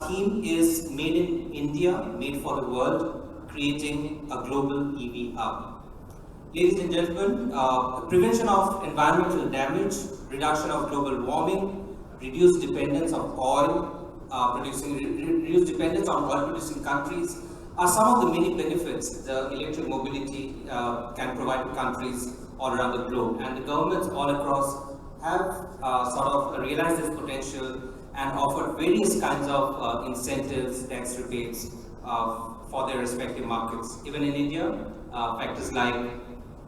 Theme is Made in India, Made for the World, creating a global EV hub. Ladies and gentlemen, prevention of environmental damage, reduction of global warming, reduced dependence of oil, reduced dependence on oil-producing countries are some of the many benefits the electric mobility can provide to countries all around the globe. And the governments all across have sort of realized this potential and offered various kinds of incentives, tax rebates for their respective markets. Even in India, factors like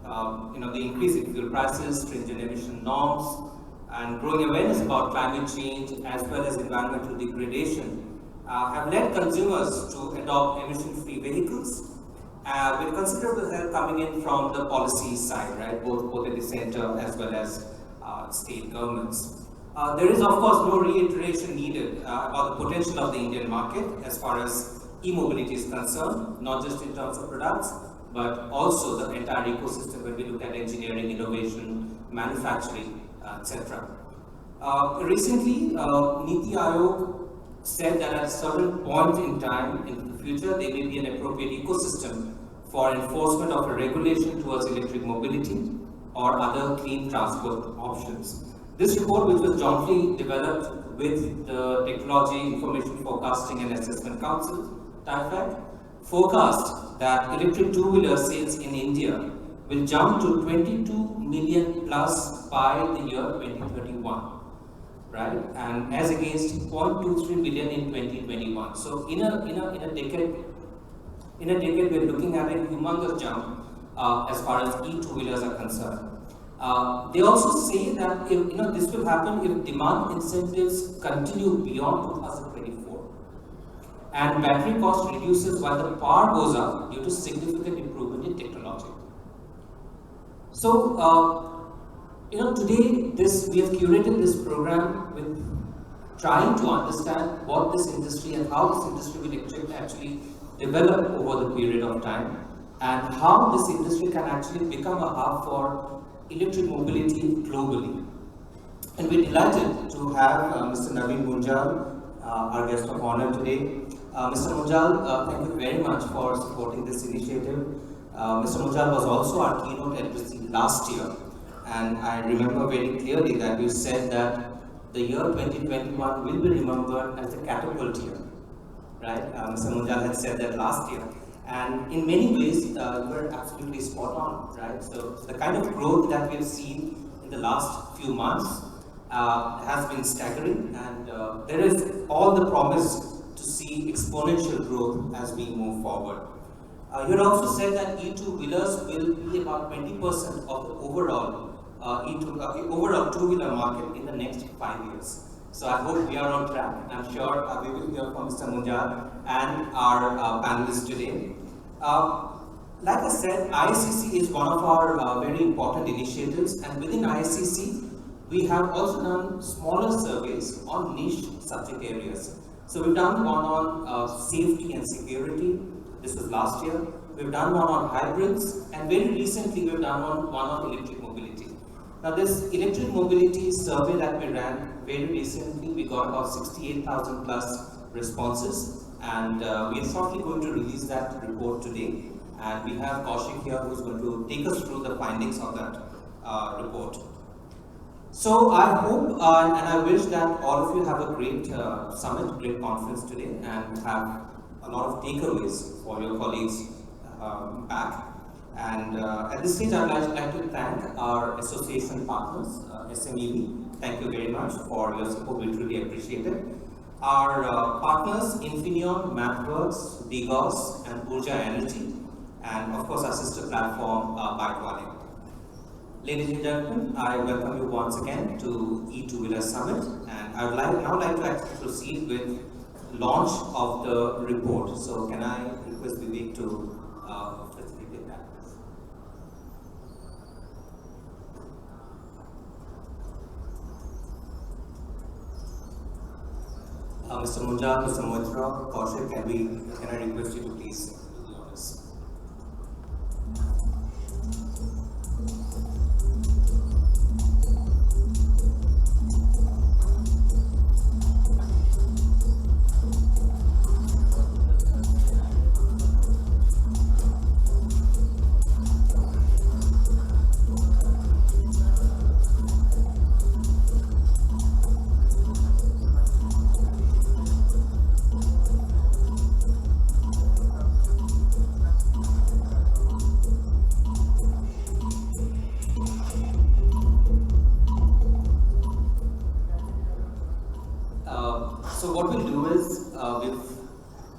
the increase in fuel prices, stringent emission norms, and growing awareness about climate change as well as environmental degradation have led consumers to adopt emission-free vehicles with considerable help coming in from the policy side, right? Both at the center as well as state governments. There is, of course, no reiteration needed about the potential of the Indian market as far as e-mobility is concerned, not just in terms of products, but also the entire ecosystem when we look at engineering, innovation, manufacturing, etc. Recently, Niti Aayog said that at a certain point in time in the future, there may be an appropriate ecosystem for enforcement of a regulation towards electric mobility or other clean transport options. This report, which was jointly developed with the Technology Information Forecasting and Assessment Council, TIFAC, forecast that electric two-wheeler sales in India will jump to 22 million plus by the year 2031, right? And as against 0.23 million in 2021. So in a decade, we're looking at a humongous jump as far as e-two-wheelers are concerned. They also say that if, this will happen if demand incentives continue beyond 2024 and battery cost reduces while the power goes up due to significant improvement in technology. So, today we have curated this program with trying to understand what this industry and how this industry will actually develop over the period of time and how this industry can actually become a hub for electric mobility globally. And we're delighted to have Mr. Naveen Munjal, our guest of honor today. Mr. Munjal, thank you very much for supporting this initiative. Mr. Munjal was also our keynote addressee last year, and I remember very clearly that you said that the year 2021 will be remembered as the catapult year, right? Mr. Munjal had said that last year. And in many ways, you were absolutely spot on, right? So the kind of growth that we've seen in the last few months has been staggering, and there is all the promise to see exponential growth as we move forward. You had also said that e-two-wheelers will be about 20% of the overall two-wheeler market in the next 5 years. So I hope we are on track. I'm sure we will hear from Mr. Munjal and our panelists today. Like I said, IACC is one of our very important initiatives, and within IACC, we have also done smaller surveys on niche subject areas. So we've done one on safety and security. This was last year. We've done one on hybrids, and very recently we've done one on electric mobility. Now this electric mobility survey that we ran very recently, we got about 68,000 plus responses, and we are shortly going to release that report today. And we have Kaushik here who's going to take us through the findings of that report. So I hope and I wish that all of you have a great summit, great conference today, and have a lot of takeaways for your colleagues back. And at this stage, I'd like to thank our association partners, SMEV. Thank you very much for your support. We truly appreciate it. Our partners, Infineon, MathWorks, Digos, and Urja Energy, and of course our sister platform, Bikewale. Ladies and gentlemen, I welcome you once again to E2W Summit, and I would now like to actually proceed with launch of the report. So can I request Vivek to facilitate that? Mr. Munjal, Mr. Maitra, Kaushik, can I request you to please do the honors? So what we'll do is,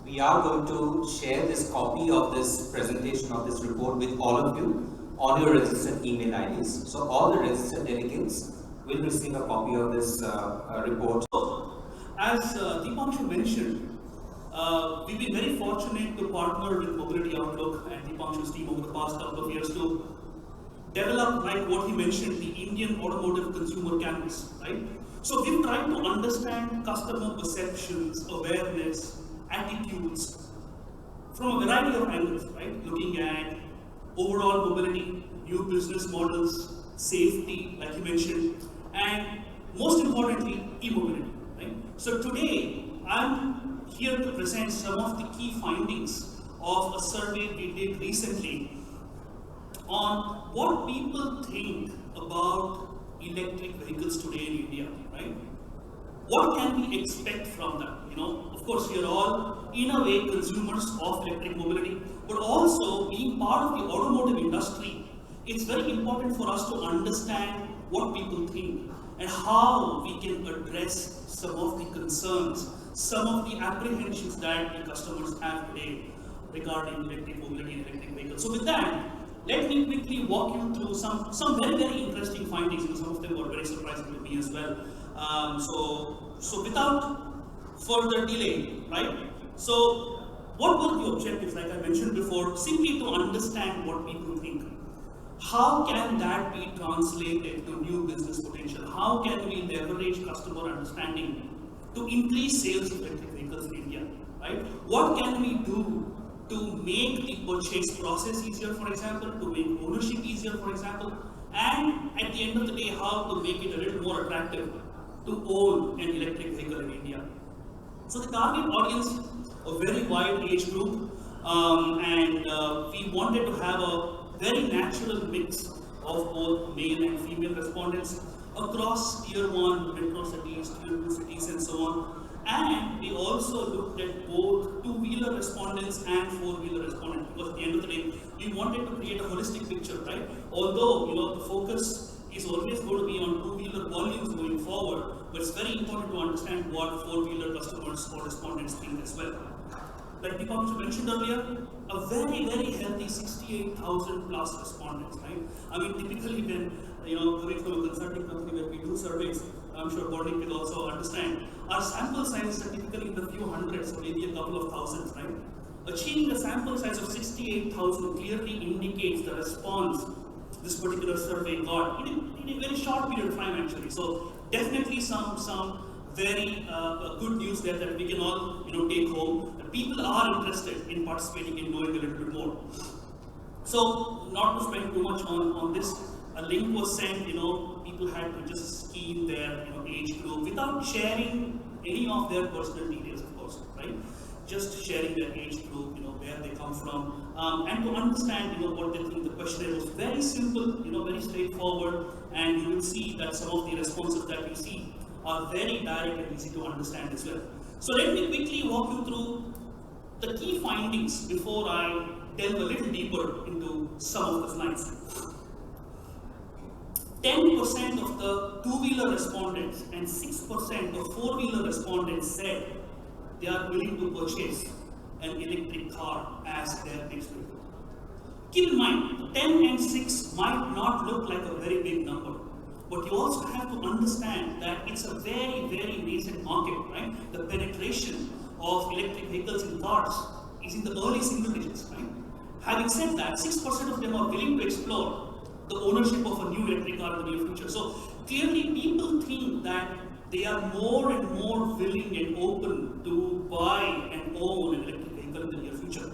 we are going to share this copy of this presentation of this report with all of you on your registered email IDs. So all the registered delegates will receive a copy of this report. As Deepanshu mentioned, we've been very fortunate to partner with Mobility Outlook and Deepanshu's team over the past couple of years to develop, like what he mentioned, the Indian Automotive Consumer Canvass, right? So we've tried to understand customer perceptions, awareness, attitudes from a variety of angles, right? Looking at overall mobility, new business models, safety, like you mentioned, and most importantly, e-mobility, right? So today, I'm here to present some of the key findings of a survey we did recently on what people think about electric vehicles today in India, right? What can we expect from that? You know, of course, we are all, in a way, consumers of electric mobility, but also being part of the automotive industry, it's very important for us to understand what people think and how we can address some of the concerns, some of the apprehensions that the customers have today regarding electric mobility and electric vehicles. So with that, let me quickly walk you through some very, very interesting findings, and some of them were very surprising to me as well. So without further delay, right? So what were the objectives, like I mentioned before, simply to understand what people think. How can that be translated to new business potential? How can we leverage customer understanding to increase sales of electric vehicles in India, right? What can we do to make the purchase process easier, for example, to make ownership easier, for example, and at the end of the day, how to make it a little more attractive to own an electric vehicle in India. So the target audience, a very wide age group, and we wanted to have a very natural mix of both male and female respondents across tier 1 metro cities, tier 2 cities, and so on. And we also looked at both two-wheeler respondents and four-wheeler respondents, because at the end of the day, we wanted to create a holistic picture, right? Although, you know, the focus is always going to be on two-wheeler volumes going forward, but it's very important to understand what four-wheeler customers or respondents think as well. Like Deepanshu mentioned earlier, a very, very healthy 68,000 plus respondents, right? I mean, typically when, you know, coming from a consulting company where we do surveys, I'm sure Barnik will also understand, our sample sizes are typically in the few hundreds or maybe a couple of thousands, right? Achieving a sample size of 68,000 clearly indicates the response this particular survey got in a very short period of time, actually. So definitely some very good news there that we can all, you know, take home. People are interested in participating in knowing a little bit more. So not to spend too much on this, a link was sent, you know, people had to just key in their, you know, age group without sharing any of their personal details, of course, right? Just sharing their age group, you know, where they come from, and to understand, you know, what they think. The questionnaire was very simple, you know, very straightforward, and you will see that some of the responses that you see are very direct and easy to understand as well. So let me quickly walk you through the key findings before I delve a little deeper into some of the slides. 10% of the two-wheeler respondents and 6% of four-wheeler respondents said they are willing to purchase an electric car as their next vehicle. Keep in mind, 10 and 6 might not look like a very big number, but you also have to understand that it's a very, very nascent market, right? The penetration of electric vehicles in cars is in the early single digits, right? Having said that, 6% of them are willing to explore the ownership of a new electric car in the near future. So clearly people think that they are more and more willing and open to buy and own an electric vehicle in the near future.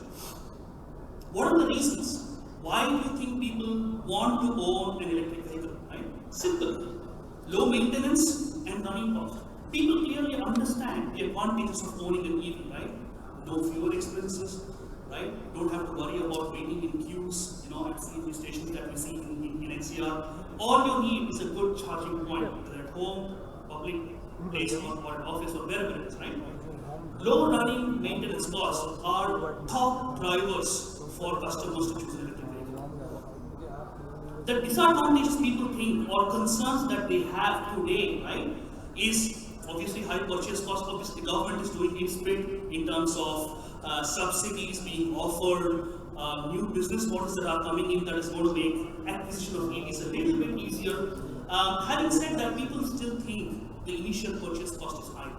What are the reasons? Why do you think people want to own an electric vehicle, right? Simple. Low maintenance and running cost. People clearly understand the advantages of owning an EV, right? No fuel expenses, right? Don't have to worry about waiting in queues, you know, at CNG stations that we see in NCR. All you need is a good charging point, either at home, public place, or at office, or wherever it is, right? Low running maintenance costs are top drivers for customers to choose an electric vehicle. The disadvantages people think or concerns that they have today, right, is Obviously, high purchase cost. Obviously, the government is doing its bit in terms of subsidies being offered, new business models that are coming in that is going to make acquisition of EVs a little bit easier. Having said that, people still think the initial purchase cost is high.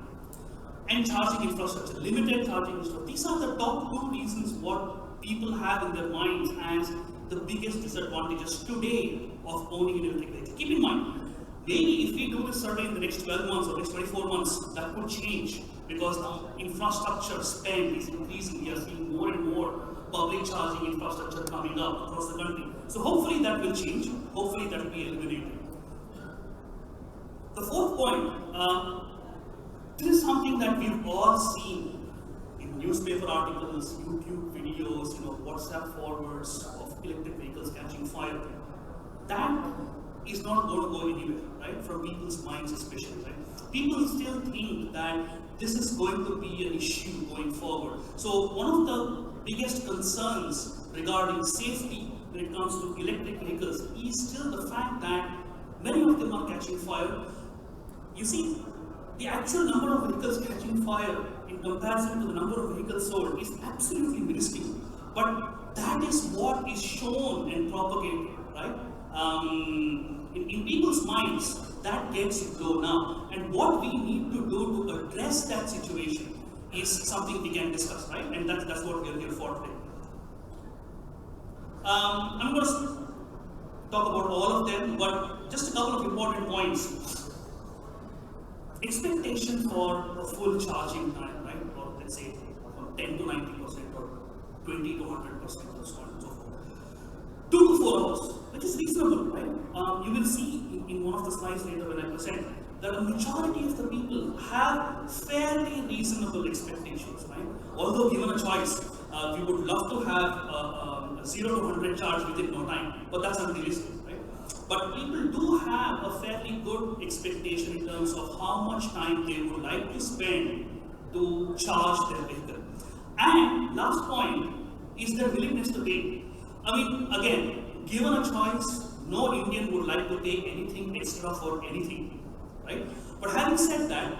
And charging infrastructure, limited charging infrastructure. These are the top two reasons what people have in their minds as the biggest disadvantages today of owning an electric vehicle. Keep in mind, maybe if we do this survey in the next 12 months or next 24 months, that could change because the infrastructure spend is increasing. We are seeing more and more public charging infrastructure coming up across the country. So hopefully that will change. Hopefully that will be eliminated. The fourth point, this is something that we've all seen in newspaper articles, YouTube videos, WhatsApp forwards of electric vehicles catching fire. That is not going to go anywhere, right? From people's minds especially, right? People still think that this is going to be an issue going forward. So one of the biggest concerns regarding safety when it comes to electric vehicles is still the fact that many of them are catching fire. You see, the actual number of vehicles catching fire in comparison to the number of vehicles sold is absolutely minuscule. But that is what is shown and propagated, right? In people's minds, that gets blown up. And what we need to do to address that situation is something we can discuss, right? And that's what we are here for today. I'm going to talk about all of them, but just a couple of important points. Expectation for a full charging time, right? Or let's say from 10 to 90% or 20 to 100% or so on and so forth. 2 to 4 hours, which is reasonable, right? You will see in one of the slides later when I present that a majority of the people have fairly reasonable expectations, right? Although given a choice, we would love to have a 0 to 100 charge within no time, but that's unrealistic. But people do have a fairly good expectation in terms of how much time they would like to spend to charge their vehicle. And last point is their willingness to pay. I mean, again, given a choice, no Indian would like to pay anything extra for anything, right? But having said that,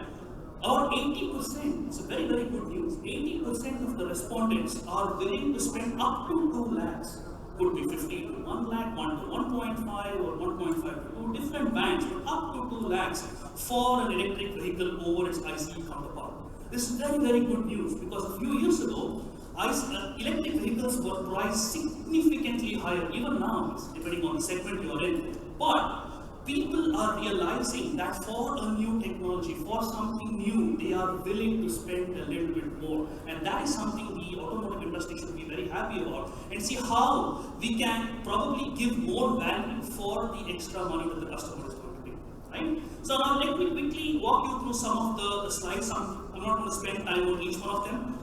about 80%, it's a very, very good news, 80% of the respondents are willing to spend up to 2 lakhs. Could be 50 to 1 lakh, 1 to 1.5 or 1.5 to 2 different bands, but up to 2 lakhs for an electric vehicle over its ICE counterpart. This is very, very good news because a few years ago, electric vehicles were priced significantly higher, even now, depending on the segment you are in. But people are realizing that for a new technology, for something new, they are willing to spend a little bit more. And that is something the automotive industry should be very happy about and see how we can probably give more value for the extra money that the customer is going to pay. Right? So now let me quickly walk you through some of the slides. I'm not going to spend time on each one of them.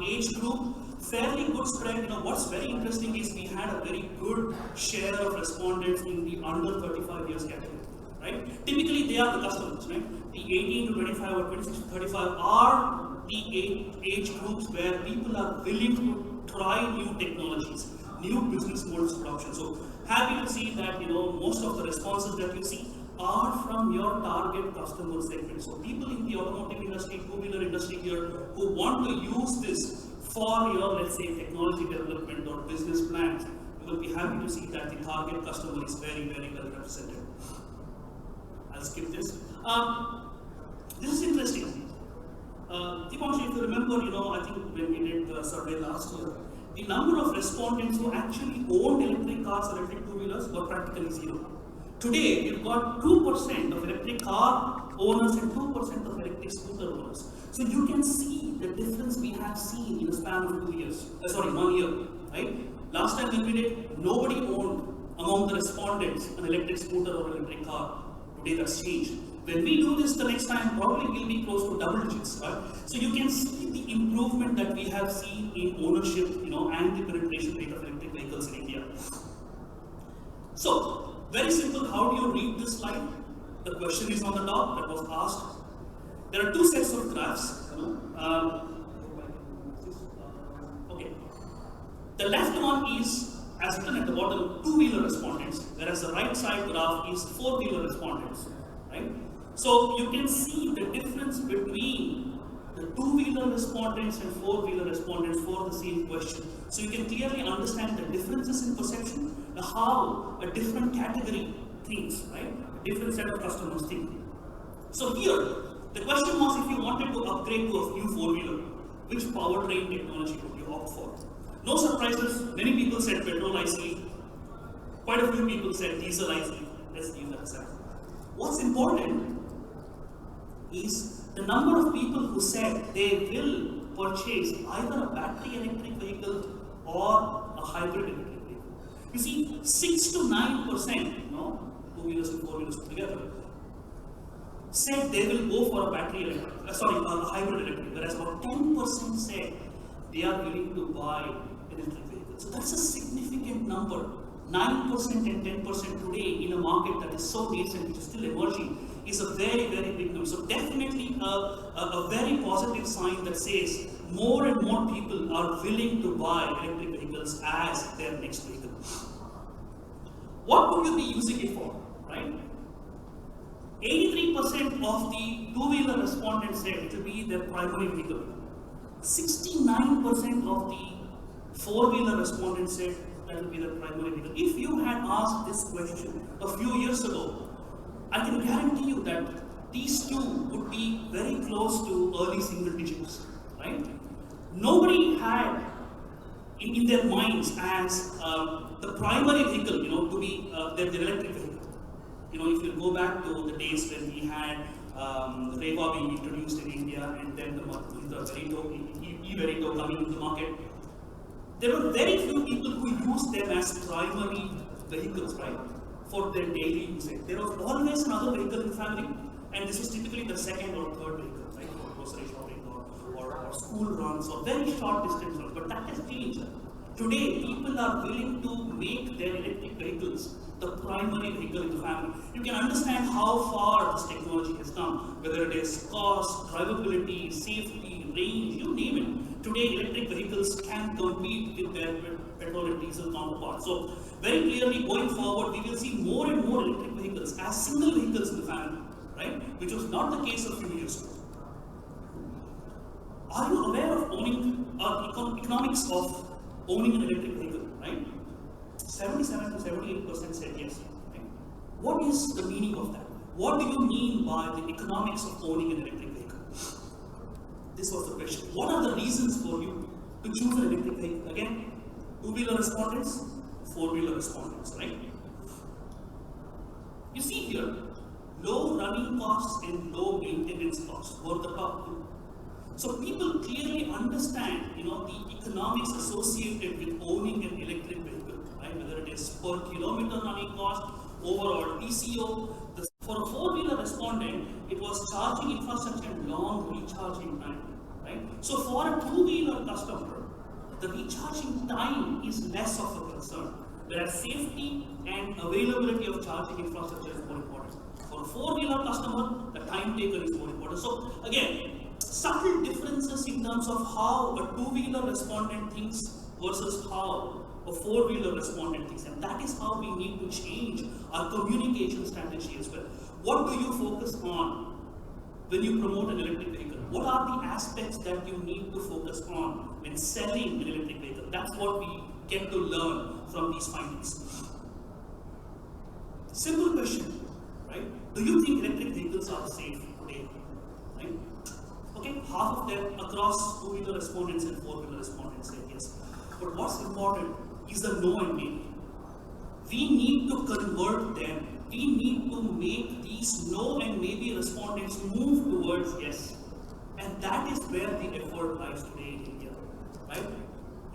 Age group, fairly good spread. What's very interesting is we had a very good share of respondents in the under 35 years category, right? Typically, they are the customers, right? The 18 to 25 or 26 to 35 are the age groups where people are willing to try new technologies, new business models of adoption. So happy to see that most of the responses that you see are from your target customer segment. So people in the automotive industry, two-wheeler industry here who want to use this for your, let's say, technology development or business plans, you will be happy to see that the target customer is very, very well represented. I'll skip this. This is interesting. Dipanshu, if you remember, I think when we did the survey last year, the number of respondents who actually owned electric cars, electric two-wheelers were practically zero. Today, we've got 2% of electric car owners and 2% of electric scooter owners. So you can see the difference we have seen in a span of 1 year, right? Last time when we did, nobody owned among the respondents an electric scooter or electric car. Today that's changed. When we do this the next time, probably we'll be close to double digits, right? So you can see the improvement that we have seen in ownership, and the penetration rate of electric vehicles in India. So, very simple, how do you read this slide? The question is on the top that was asked. There are 2 sets of graphs. Okay. The left one is, as written at the bottom, two-wheeler respondents, whereas the right side graph is four-wheeler respondents. Right? So you can see the difference between the two-wheeler respondents and four-wheeler respondents for the same question. So you can clearly understand the differences in perception, how a different category thinks, right? A different set of customers think. So here, the question was if you wanted to upgrade to a new four-wheeler, which powertrain technology would you opt for? No surprises, many people said petrol ICE, quite a few people said diesel ICE. Let's leave that aside. What's important is the number of people who said they will purchase either a battery electric vehicle or a hybrid electric vehicle. You see, 6 to 9%, two-wheelers and four-wheelers put together, said they will go for a battery electric, a hybrid electric, whereas about 10% said they are willing to buy an electric vehicle. So that's a significant number. 9% and 10% today in a market that is so nascent, which is still emerging, is a very, very big number. So definitely a very positive sign that says more and more people are willing to buy electric vehicles as their next vehicle. What would you be using it for, right? 83% of the two-wheeler respondents said it will be their primary vehicle. 69% of the four-wheeler respondents said that will be their primary vehicle. If you had asked this question a few years ago, I can guarantee you that these two would be very close to early single digits, right? Nobody had in their minds as the primary vehicle, to be their electric vehicle. If you go back to the days when we had Reva being introduced in India and then the Verito, e-Verito coming into the market, there were very few people who used them as primary vehicles, right, for their daily usage. There was always another vehicle in the family, and this was typically the second or third vehicle, right, for grocery shopping or school runs or very short distance runs. But that has changed. Today, people are willing to make their electric vehicles the primary vehicle in the family. You can understand how far this technology has come, whether it is cost, drivability, safety, range, you name it. Today, electric vehicles can compete with their petrol and diesel counterparts. So, very clearly, going forward, we will see more and more electric vehicles as single vehicles in the family, right? Which was not the case a few years ago. Are you aware of owning economics of owning an electric vehicle, right? 77 to 78% said yes. Right? What is the meaning of that? What do you mean by the economics of owning an electric vehicle? This was the question. What are the reasons for you to choose an electric vehicle? Again, two-wheeler respondents, four-wheeler respondents, right? You see here, low running costs and low maintenance costs were the top two. So people clearly understand, the economics associated with owning an electric vehicle, right? Whether it is per kilometer running cost, overall TCO. For a four-wheeler respondent, it was charging infrastructure and long recharging time, right? So for a two-wheeler customer, the recharging time is less of a concern, whereas safety and availability of charging infrastructure is more important. For a four-wheeler customer, the time taken is more important. So again, subtle differences in terms of how a two-wheeler respondent thinks versus how a four-wheeler respondent thinks, and that is how we need to change our communication strategy as well. What do you focus on when you promote an electric vehicle? What are the aspects that you need to focus on when selling an electric vehicle? That's what we get to learn from these findings. Simple question, right? Do you think electric vehicles are safe today? Right? Okay, half of them across two-wheeler respondents and four-wheeler respondents said yes. But what's important is the no and maybe. We need to convert them. We need to make these no and maybe respondents move towards yes. And that is where the effort lies today in India, right?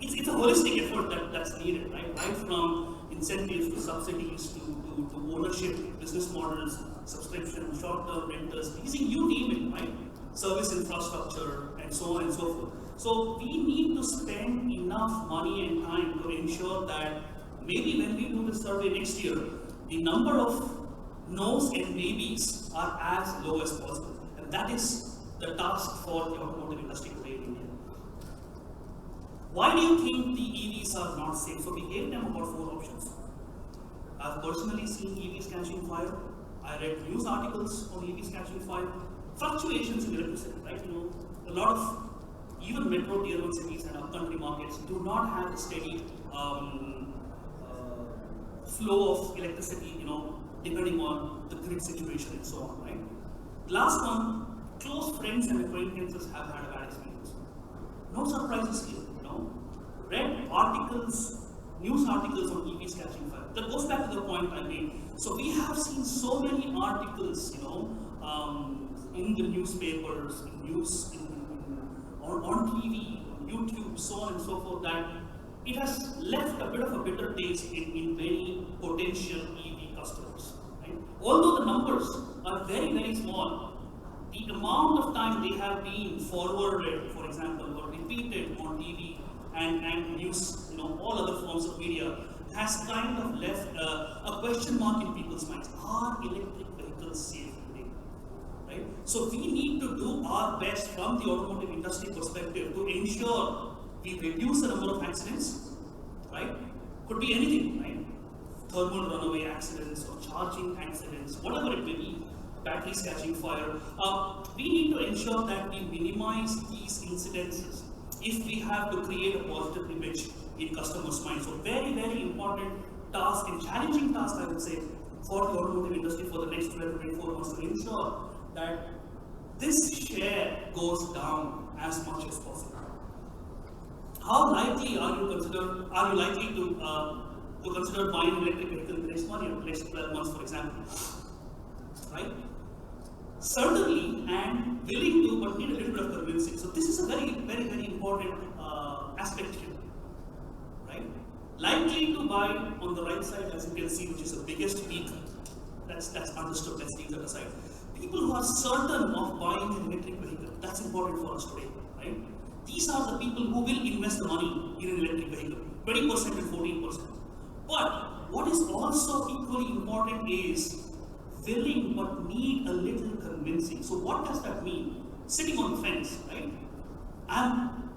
It's a holistic effort that's needed, right? Right from incentives to subsidies to ownership, business models, subscription, short-term rentals, leasing, you name it, right? Service infrastructure, and so on and so forth. So we need to spend enough money and time to ensure that maybe when we do the survey next year, the number of no's and maybes are as low as possible. And that is the task for the automotive industry today in India. Why do you think the EVs are not safe? So we gave them about 4 options. I've personally seen EVs catching fire. I read news articles on EVs catching fire, fluctuations in electricity, right? A lot of even metro tier 1 cities and upcountry markets do not have a steady flow of electricity, depending on the grid situation and so on, right? Last one, close friends and acquaintances have had a bad experience. No surprises here, Read articles, news articles on EVs catching fire. That goes back to the point I made. So we have seen so many articles, in the newspapers, on TV, on YouTube, so on and so forth, that it has left a bit of a bitter taste in many potential EV customers. Right? Although the numbers are very, very small, the amount of time they have been forwarded, for example, or repeated on TV and news, all other forms of media, has kind of left a question mark in people's minds. Are electric vehicles safe today? Right? So we need to do our best from the automotive industry perspective to ensure we reduce the number of accidents, right? Could be anything, right? Thermal runaway accidents or charging accidents, whatever it may be, batteries catching fire. We need to ensure that we minimize these incidences if we have to create a positive image in customers' minds. So very, very important task and challenging task, I would say, for the automotive industry for the next 12 to 24 months to ensure that this share goes down as much as possible. How likely are you likely to consider buying an electric vehicle in the next 1 year, the next 12 months, for example? Right? Certainly, and willing to, but need a little bit of convincing. So this is a very, very, very important aspect here. Right? Likely to buy on the right side, as you can see, which is the biggest peak. That's understood. Let's leave that aside. People who are certain of buying an electric vehicle, that's important for us today. Right? These are the people who will invest the money in an electric vehicle, 20% and 14%. But what is also equally important is willing but need a little convincing. So what does that mean? Sitting on the fence, right? I'm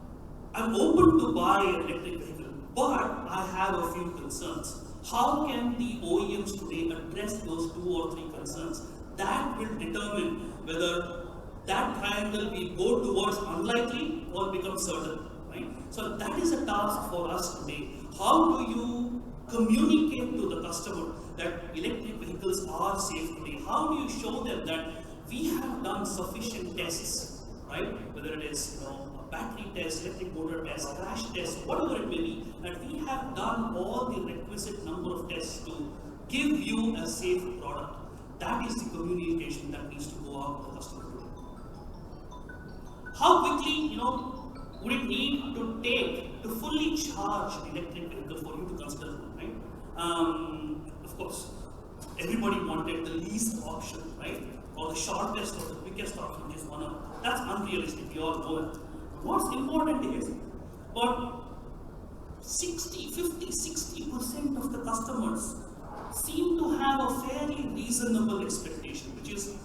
open to buy an electric vehicle, but I have a few concerns. How can the OEMs today address those 2 or 3 concerns? That will determine whether that triangle will go towards unlikely or become certain, right? So that is a task for us today. How do you communicate to the customer that electric vehicles are safe today? How do you show them that we have done sufficient tests, right? Whether it is a battery test, electric motor test, crash test, whatever it may be, that we have done all the requisite number of tests to give you a safe product. That is the communication that needs to go out to the customer today. How quickly, would it need to take to fully charge an electric vehicle for you to consider, right? Of course, everybody wanted the least option, right? Or the shortest or the quickest option, which is 1 hour. That's unrealistic, we all know that. What's important is, but 60% of the customers seem to have a fairly reasonable expectation, which is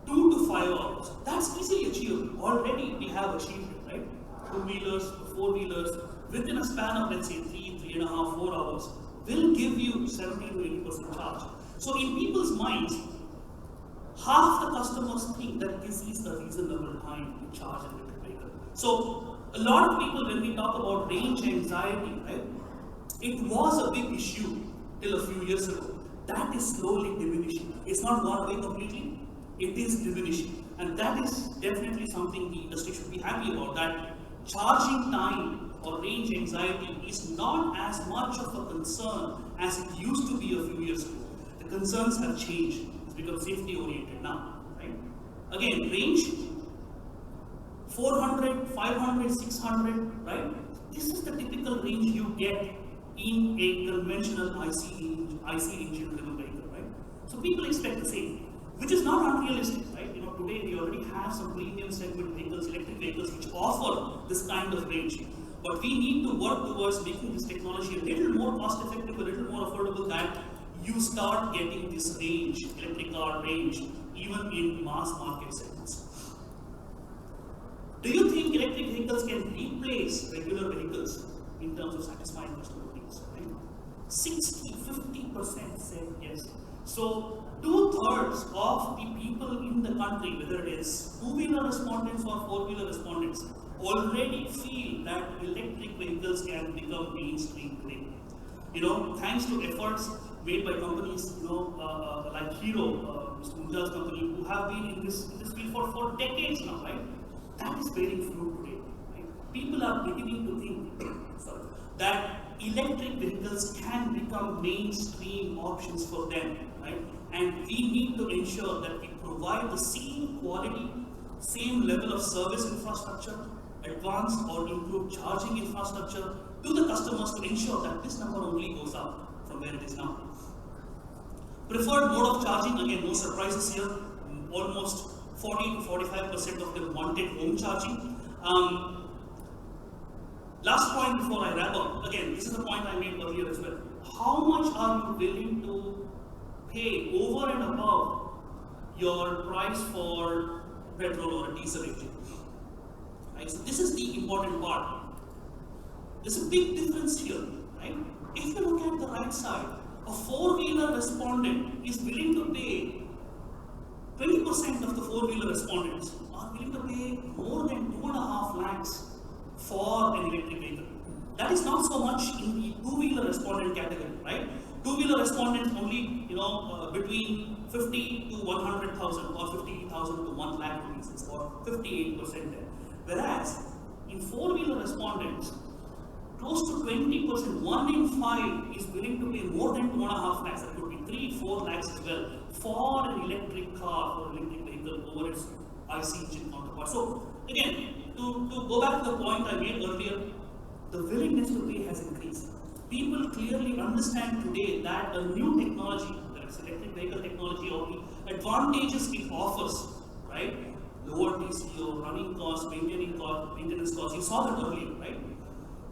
2 to 5 hours. That's easily achievable. Already we have achieved it, right? 2-wheelers, 4-wheelers, within a span of, let's say, 3.5, 4 hours, will give you 70 to 80% charge. So in people's minds, half the customers think that this is a reasonable time to charge an electric vehicle. So a lot of people, when we talk about range anxiety, right, it was a big issue till a few years ago. That is slowly diminishing. It's not gone away completely. It is diminishing. And that is definitely something the industry should be happy about, that charging time or range anxiety is not as much of a concern as it used to be a few years ago. The concerns have changed. It's become safety oriented now, right? Again, range 400, 500, 600, right? This is the typical range you get in a conventional IC engine driven vehicle, right? So people expect the same, which is not unrealistic, right? Today we already have some premium segment vehicles, electric vehicles, which offer this kind of range. But we need to work towards making this technology a little more cost effective, a little more affordable, that you start getting this range, electric car range, even in mass market segments. Do you think electric vehicles can replace regular vehicles in terms of satisfying customer needs? Right? 50% said yes. So 2/3 of the people in the country, whether it is two-wheeler respondents or four-wheeler respondents, already feel that electric vehicles can become mainstream today. Thanks to efforts made by companies, like Hero, Mr. Munjal's company, who have been in this field for decades now, right? That is bearing fruit today. Right? People are beginning to think that electric vehicles can become mainstream options for them, right? And we need to ensure that we provide the same quality, same level of service infrastructure, advanced or improved charging infrastructure to the customers to ensure that this number only goes up from where it is now. Preferred mode of charging, again, no surprises here. Almost 40 to 45% of them wanted home charging. Last point before I wrap up, again, this is the point I made earlier as well. How much are you willing to pay over and above your price for petrol or a diesel engine? Right? So this is the important part. There's a big difference here, right? If you look at the right side, a four-wheeler respondent is willing to pay 20% of the four-wheeler respondents are willing to pay more than 2.5 lakhs for an electric vehicle. That is not so much in the two-wheeler respondent category, right? Two-wheeler respondents only, between 50 to 100,000 or 50,000 to 1 lakh rupees. It's about 58% there. Whereas in four-wheeler respondents, close to 20%, 1 in 5 is willing to pay more than 2.5 lakhs. That could be 3-4 lakhs as well for an electric car or electric vehicle over its IC engine counterpart. So again, to go back to the point I made earlier, the willingness to pay has increased. People clearly understand today that a new technology, that is electric vehicle technology, or the advantages it offers, right? Lower TCO, running costs, maintenance costs, you saw that earlier, right?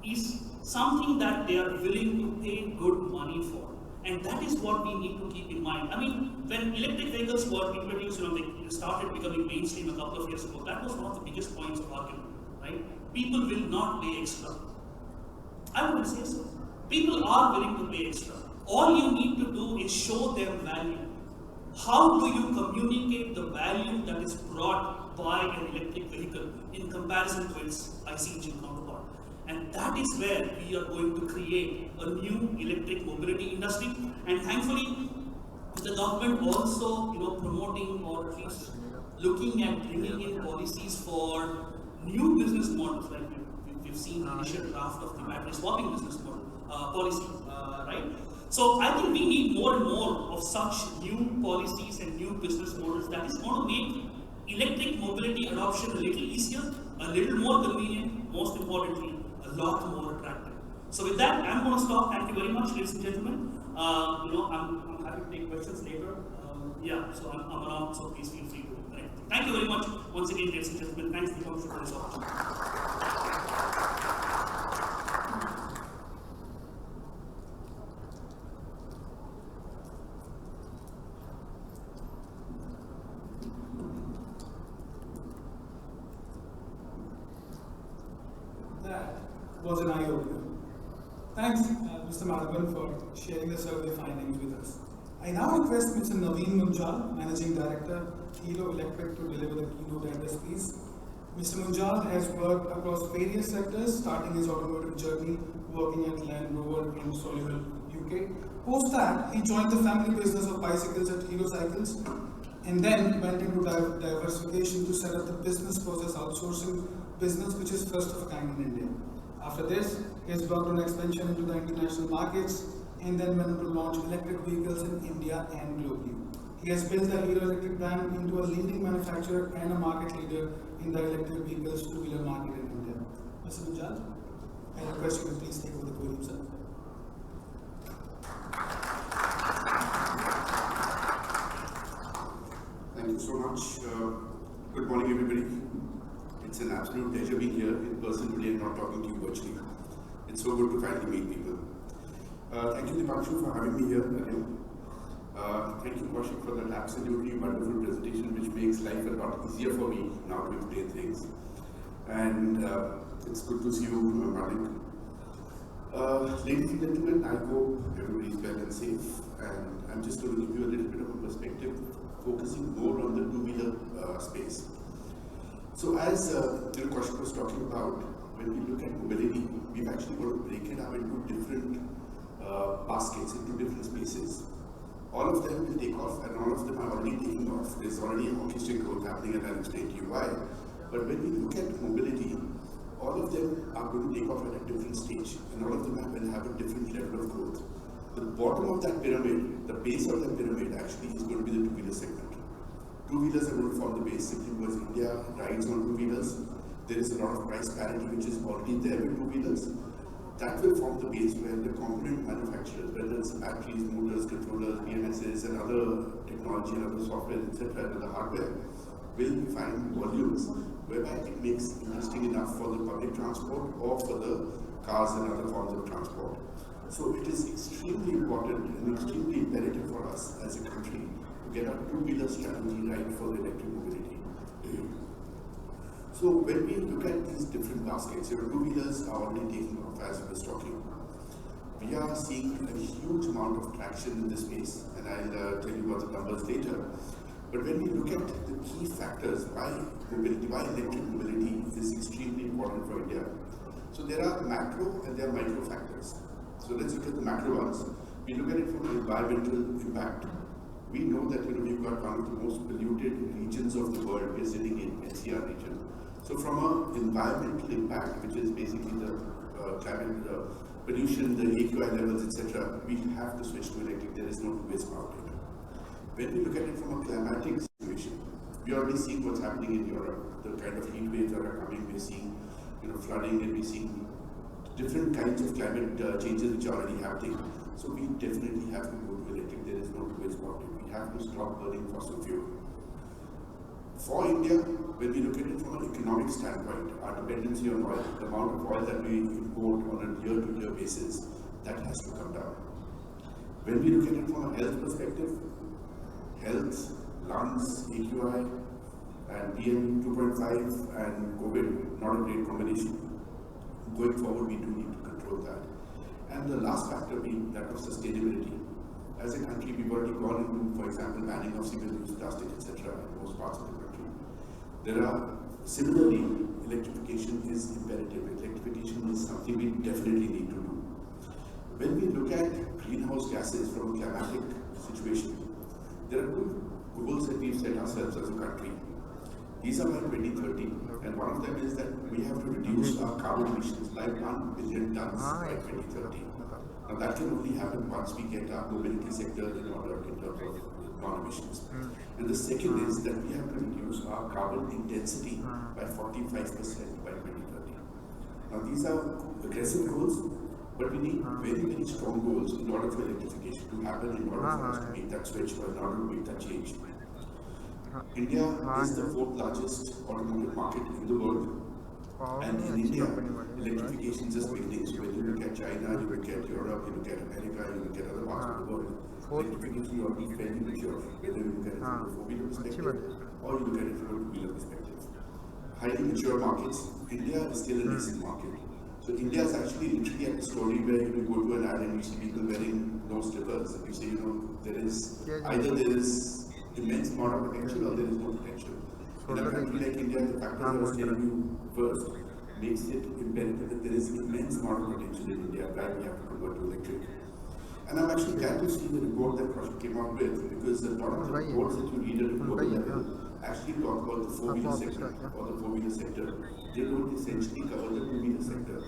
Is something that they are willing to pay good money for. And that is what we need to keep in mind. I mean, when electric vehicles were introduced, they started becoming mainstream a couple of years ago, that was one of the biggest points of argument, right? People will not pay extra. I wouldn't say so. People are willing to pay extra. All you need to do is show them value. How do you communicate the value that is brought by an electric vehicle in comparison to its IC engine counterpart? And that is where we are going to create a new electric mobility industry. And thankfully, the government also, promoting or at least looking at bringing in policies for new business models. Like we've seen the initial draft of the battery swapping business model policy, right? So I think we need more and more of such new policies and new business models that is going to make electric mobility adoption a little easier, a little more convenient, most importantly, a lot more attractive. So with that, I'm going to stop. Thank you very much, ladies and gentlemen. I'm happy to take questions later. So I'm around, so please feel free to connect. Thank you very much once again, ladies and gentlemen. Thanks for this opportunity. That was an eye-opener. Thanks, Mr. Madhavan, for sharing the survey findings with us. I now request Mr. Naveen Munjal, Managing Director, Hero Electric, to deliver the keynote address, please. Mr. Munjal has worked across various sectors, starting his automotive journey working at Land Rover in Solihull, UK. Post that, he joined the family business of bicycles at Hero Cycles, and then went into diversification to set up the business process outsourcing business, which is first of a kind in India. After this, he has worked on expansion into the international markets, and then went to launch electric vehicles in India and globally. He has built the Hero Electric brand into a leading manufacturer and a market leader in the electric vehicles two-wheeler market in India. Mr. Munjal, I request you to please take over the podium, sir. Thank you so much. Good morning, everybody. It's an absolute pleasure being here in person today and not talking to you virtually. It's so good to finally meet people. Thank you, Dipanshu, for having me here again. Thank you, Kaushik, for that absolutely wonderful presentation, which makes life a lot easier for me now to explain things. And it's good to see you, Barnik. Ladies and gentlemen, I hope everybody is well and safe. and I'm just going to give you a little bit of a perspective, focusing more on the two-wheeler space. So as Kaushik was talking about, when we look at mobility, we've actually got to break it up into different baskets, into different spaces. All of them will take off, and all of them are already taking off. There's already a hockey stick growth happening, and I'll explain to you why. But when we look at mobility, all of them are going to take off at a different stage, and all of them will have a different level of growth. The bottom of that pyramid, the base of that pyramid actually is going to be the two-wheeler segment. Two-wheelers are going to form the base simply because India rides on two-wheelers. There is a lot of price parity which is already there with two-wheelers. That will form the base where the component manufacturers, whether it's batteries, motors, controllers, BMSs, and other technology and other software, etc., and the hardware, will find volumes whereby it makes interesting enough for the public transport or for the cars and other forms of transport. So it is extremely important and extremely imperative for us as a country to get our two-wheeler strategy right for the electric mobility. So when we look at these different baskets, two-wheelers are already taking off as I was talking. We are seeing a huge amount of traction in this space, and I'll tell you about the numbers later. But when we look at the key factors why mobility, why electric mobility is extremely important for India. So there are macro and there are micro factors. So let's look at the macro ones. We look at it from an environmental impact. We know that we've got one of the most polluted regions of the world. We're sitting in NCR region. So from an environmental impact, which is basically the climate pollution, the AQI levels, etc., we have to switch to electric. There is no two ways about it. When we look at it from a climatic situation, we are already seeing what's happening in Europe. The kind of heat waves that are coming, we're seeing flooding, and we're seeing different kinds of climate changes which are already happening. So we definitely have to go to electric. There is no two ways about it. We have to stop burning fossil fuel. For India, when we look at it from an economic standpoint, our dependency on oil, the amount of oil that we import on a year-to-year basis, that has to come down. When we look at it from a health perspective, health, lungs, AQI, and PM 2.5 and COVID, not a great combination. Going forward, we do need to control that. And the last factor being that of sustainability. As a country, we've already gone into, for example, banning of single-use plastic, etc. in most parts of the country. There are, similarly, electrification is imperative. Electrification is something we definitely need to do. When we look at greenhouse gases from a climatic situation, there are two goals that we've set ourselves as a country. These are by 2030, and one of them is that we have to reduce our carbon emissions by 1 billion tons by 2030. Now that can only happen once we get our mobility sector in order in terms of non-emissions. And the second is that we have to reduce our carbon intensity by 45% by 2030. Now these are aggressive goals, but we need very, very strong goals in order for electrification to happen, in order for us to make that switch, or in order to make that change. India is the fourth largest automotive market in the world. And in India, electrification is just beginning. So when you look at China, you look at Europe, you look at America, you look at other parts of the world, electrification is already fairly mature, whether you look at it from a four-wheeler perspective or you look at it from a two-wheeler perspective. Highly mature markets, India is still a nascent market. So India is actually literally at the story where you go to an ad and you see people wearing no slippers, and you say, there is immense amount of potential or there is no potential. In a country like India, the factors I was telling you first makes it imperative that there is immense amount of potential in India where we have to convert to electric. And I'm actually glad to see the report that Kaushik came out with, because a lot of the reports that you read at a global level actually talk about the four-wheeler sector or the four-wheeler sector. They don't essentially cover the two-wheeler sector.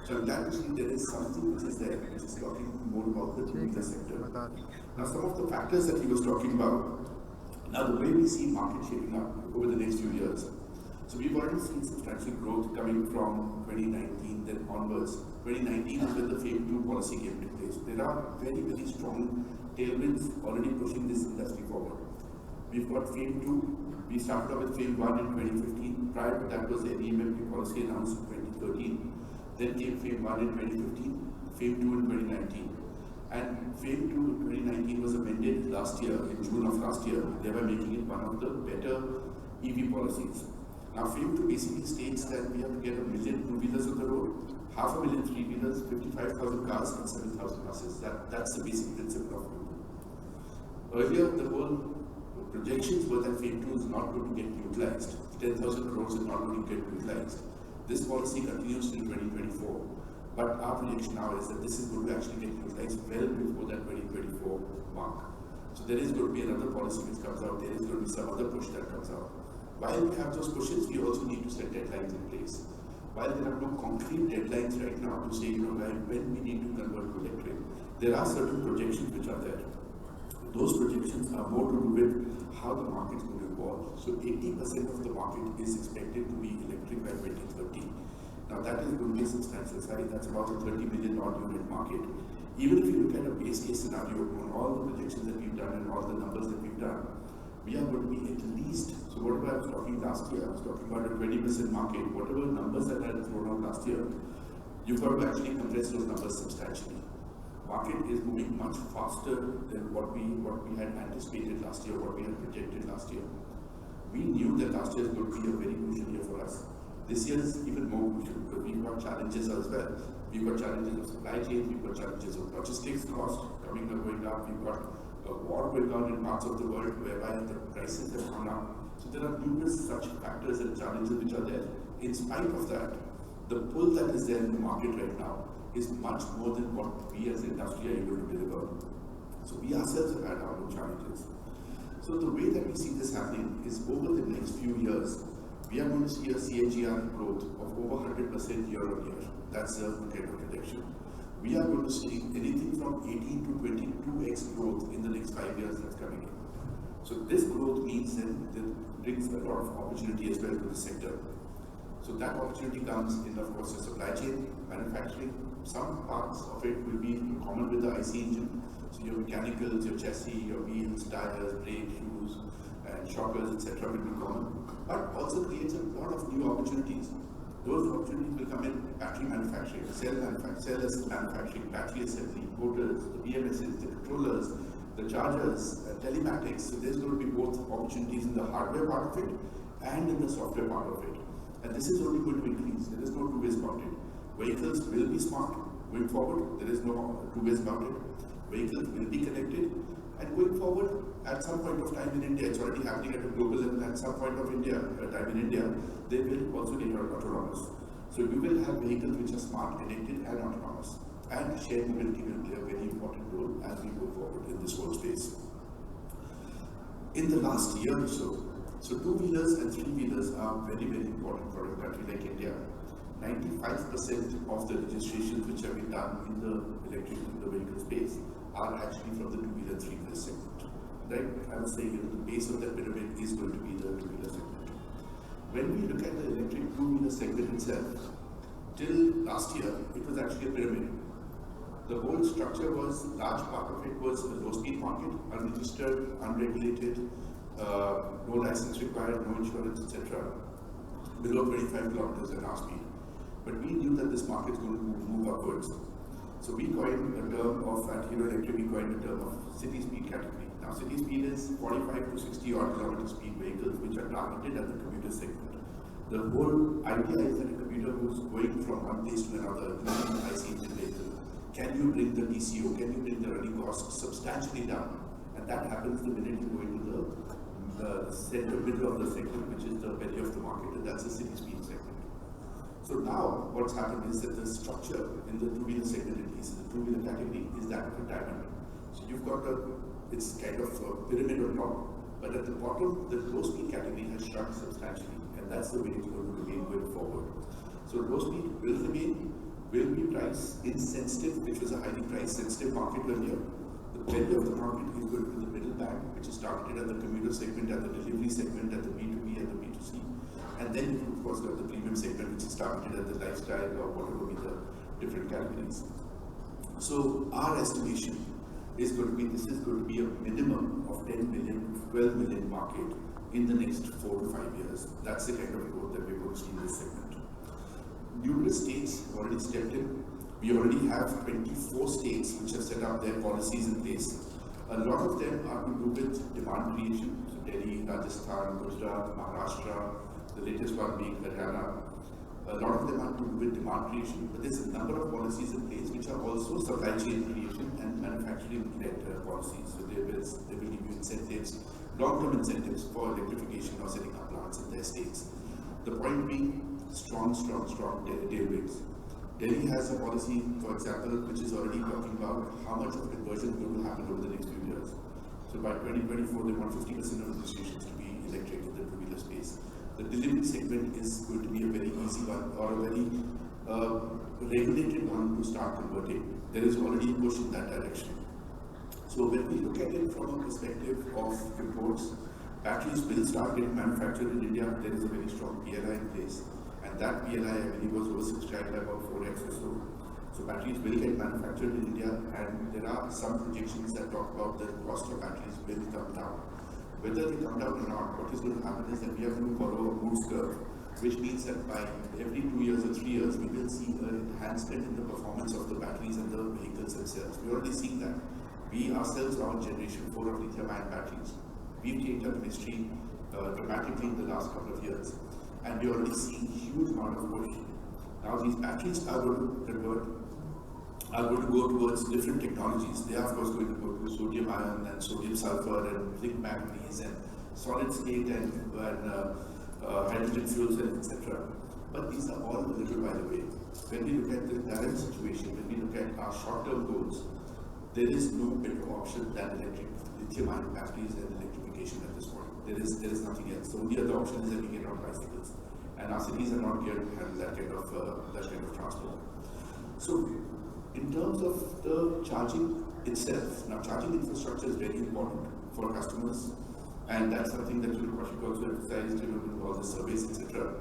So I'm glad to see there is something which is there, which is talking more about the two-wheeler sector. Now some of the factors that he was talking about, now the way we see market shaping up over the next few years. So we've already seen substantial growth coming from 2019 then onwards. 2019 is when the FAME 2 policy came into place. There are very, very strong tailwinds already pushing this industry forward. We've got FAME 2. We started off with FAME 1 in 2015. Prior to that was the NEMFT policy announced in 2013. Then came FAME 1 in 2015, FAME 2 in 2019. And FAME 2 in 2019 was amended last year, in June of last year, thereby making it one of the better EV policies. Now FAME 2 basically states that we have to get 1 million two-wheelers on the road, 500,000 three-wheelers, 55,000 cars and 7,000 buses. That's the basic principle of FAME 2. Earlier, the whole projections were that phase 2 is not going to get utilized. 10,000 crores is not going to get utilized. This policy continues till 2024. But our prediction now is that this is going to actually get utilized well before that 2024 mark. So there is going to be another policy which comes out, there is going to be some other push that comes out. While we have those pushes, we also need to set deadlines in place. While there are no concrete deadlines right now to say, when we need to convert to electric, there are certain projections which are there. Those projections are more to do with how the market is going to evolve. So 80% of the market is expected to be electric by 2030. Now that is going to be a substantial size. That's about a 30 million odd unit market. Even if you look at a base case scenario on all the projections that we've done and all the numbers that we've done, we are going to be at least, so whatever I was talking last year, I was talking about a 20% market, whatever numbers that I had thrown out last year, you've got to actually compress those numbers substantially. Market is moving much faster than what we had anticipated last year, what we had projected last year. We knew that last year is going to be a very crucial year for us. This year is even more crucial because we've got challenges as well. We've got challenges of supply chain, we've got challenges of logistics cost going up, we've got a war going on in parts of the world whereby the prices have gone up. So there are numerous such factors and challenges which are there. In spite of that, the pull that is there in the market right now is much more than what we as industry are able to deliver. So we ourselves have had our own challenges. So the way that we see this happening is over the next few years, we are going to see a CAGR growth of over 100% year on year. That's the kind of prediction. We are going to see anything from 18 to 22x growth in the next 5 years that's coming in. So this growth means that it brings a lot of opportunity as well to the sector. So that opportunity comes in, of course, the supply chain, manufacturing. Some parts of it will be in common with the IC engine. So your mechanicals, your chassis, your wheels, tires, brakes, shoes, and shockers, etc. will be common. But also creates a lot of new opportunities. Those opportunities will come in battery manufacturing, cell manufacturing, battery assembly, motors, the BMSs, the controllers, the chargers, telematics. So there's going to be both opportunities in the hardware part of it and in the software part of it. And this is only going to increase. There is no two ways about it. Vehicles will be smart going forward. There is no two ways about it. Vehicles will be connected. And going forward, at some point of time in India, it's already happening at a global level, at some point of time in India, they will also be autonomous. So you will have vehicles which are smart, connected and autonomous. And shared mobility will play a very important role as we go forward in this whole space. In the last year or so two-wheelers and three-wheelers are very, very important for a country like India. 95% of the registrations which have been done in the vehicle space are actually from the two-wheeler and three-wheeler segment. Right? I would say the base of that pyramid is going to be the two-wheeler segment. When we look at the electric two-wheeler segment itself, till last year, it was actually a pyramid. The whole structure was, large part of it was a low-speed market, unregistered, unregulated, no license required, no insurance, etc. Below 25 kilometers an hour speed. But we knew that this market is going to move upwards. So we coined a term of, at Hero Electric, we coined a term of city speed category. Now city speed is 45 to 60 odd kilometer speed vehicles which are targeted at the commuter segment. The whole idea is that a commuter who's going from one place to another, using an IC engine vehicle, can you bring the TCO, can you bring the running costs substantially down? And that happens the minute you go into the center middle of the segment, which is the belly of the market, and that's the city speed segment. So now what's happened is that the structure in the two-wheeler segment, at least in the two-wheeler category, is that of a diamond. So you've got it's kind of a pyramid on top, but at the bottom, the low-speed category has shrunk substantially, and that's the way it's going to remain going forward. So low-speed will remain, will be price insensitive, which was a highly price-sensitive market earlier. The belly of the market is going to be the middle band, which is targeted at the commuter segment, at the delivery segment, at the B2B, and the B2C. And then you of course got the premium segment, which is targeted at the lifestyle or whatever be the different categories. So our estimation is going to be, this is going to be a minimum of 10 million to 12 million market in the next 4 to 5 years. That's the kind of growth that we're going to see in this segment. Numerous states have already stepped in. We already have 24 states which have set up their policies in place. A lot of them are to do with demand creation. So Delhi, Rajasthan, Gujarat, Maharashtra, the latest one being Haryana. A lot of them are to do with demand creation, but there's a number of policies in place which are also supply chain creation and manufacturing-led policies. So they will give you incentives, long-term incentives for electrification or setting up plants in their states. The point being, strong tailwinds. Delhi has a policy, for example, which is already talking about how much of conversion is going to happen over the next few years. So by 2024, they want 50% of the registrations to be electric in the two-wheeler space. The delivery segment is going to be a very easy one or a very regulated one to start converting. There is already a push in that direction. So when we look at it from a perspective of imports, batteries will start getting manufactured in India. There is a very strong PLI in place. And that PLI, I believe, was oversubscribed by about 4x or so. So batteries will get manufactured in India, and there are some projections that talk about the cost of batteries will come down. Whether they come down or not, what is going to happen is that we are going to follow a Moore's curve, which means that by every 2 years or 3 years, we will see an enhancement in the performance of the batteries and the vehicles themselves. We're already seeing that. We ourselves are on generation 4 of lithium-ion batteries. We've changed our chemistry dramatically in the last couple of years. And we're already seeing huge amount of push. Now these batteries are going to go towards different technologies. They are of course going to go to sodium ion and sodium sulfur and zinc manganese and solid state and hydrogen fuel cells, etc. But these are all little by the way. When we look at the current situation, when we look at our short-term goals, there is no better option than lithium-ion batteries and electrification at this point. There is nothing else. The only other option is that we get on bicycles, and our cities are not geared to handle that kind of transport. So, in terms of the charging itself, now charging infrastructure is very important for customers, and that's something that Kaushik also emphasized with all the surveys, etc.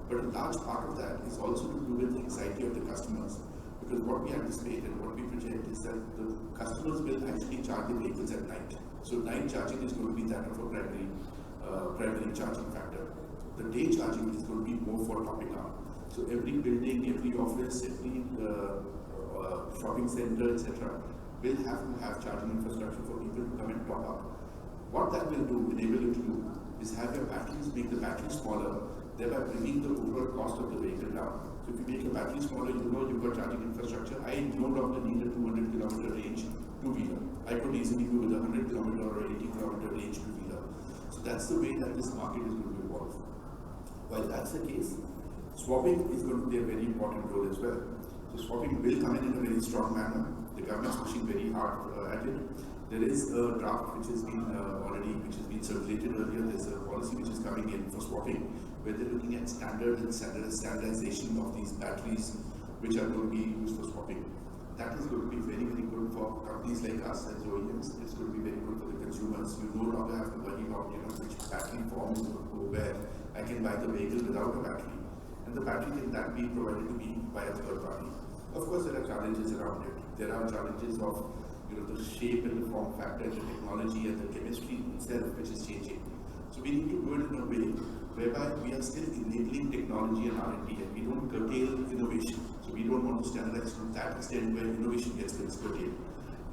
But a large part of that is also to do with the anxiety of the customers, because what we anticipate and what we project is that the customers will actually charge the vehicles at night. So night charging is going to be that of a primary charging factor. The day charging is going to be more for topping up. So every building, every office, every shopping center, etc., will have to have charging infrastructure for people to come and top up. What that will enable you to do, is have your batteries, make the battery smaller, thereby bringing the overall cost of the vehicle down. So if you make your battery smaller, you know you've got charging infrastructure. I no longer need a 200 kilometer range two-wheeler. I could easily go with a 100 kilometer or 80 kilometer range two-wheeler. So that's the way that this market is going to evolve. While that's the case, swapping is going to play a very important role as well. So swapping will come in a very strong manner. The government is pushing very hard at it. There is a draft which has been circulated earlier. There's a policy which is coming in for swapping, where they're looking at standardization of these batteries which are going to be used for swapping. That is going to be very, very good for companies like us as OEMs. It's going to be very good for the consumers. You no longer have to worry about which battery form is going to go where. I can buy the vehicle without a battery, and the battery can then be provided to me by a third party. Of course, there are challenges around it. There are challenges of the shape and the form factor, the technology and the chemistry itself, which is changing. So we need to do it in a way whereby we are still enabling technology and R&D, and we don't curtail innovation. So we don't want to standardize to that extent where innovation gets curtailed.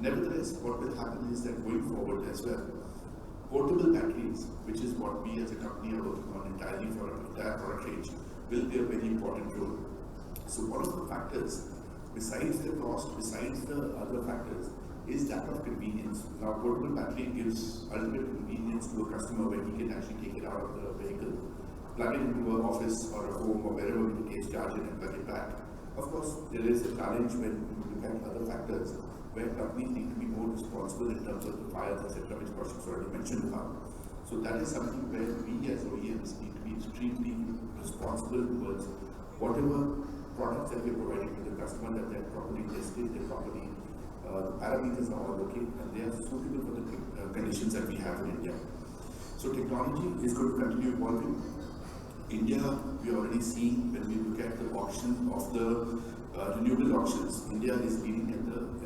Nevertheless, what will happen is that going forward as well, portable batteries, which is what we as a company are working on entirely for our entire product range, will play a very important role. So one of the factors, besides the cost, besides the other factors, is that of convenience. Now, portable battery gives ultimate convenience to a customer where he can actually take it out of the vehicle, plug it into an office or a home or wherever in the case, charge it and plug it back. Of course, there is a challenge when you look at other factors where companies need to be more responsible in terms of the fires, etc., which Kaushik's already mentioned about. So that is something where we as OEMs need to be extremely responsible towards whatever products that we're providing to the customer, that they're properly tested, they're properly the parameters are all working, and they are suitable for the conditions that we have in India. So technology is going to continue evolving. India, we are already seeing when we look at the auction of the renewable auctions, India is leading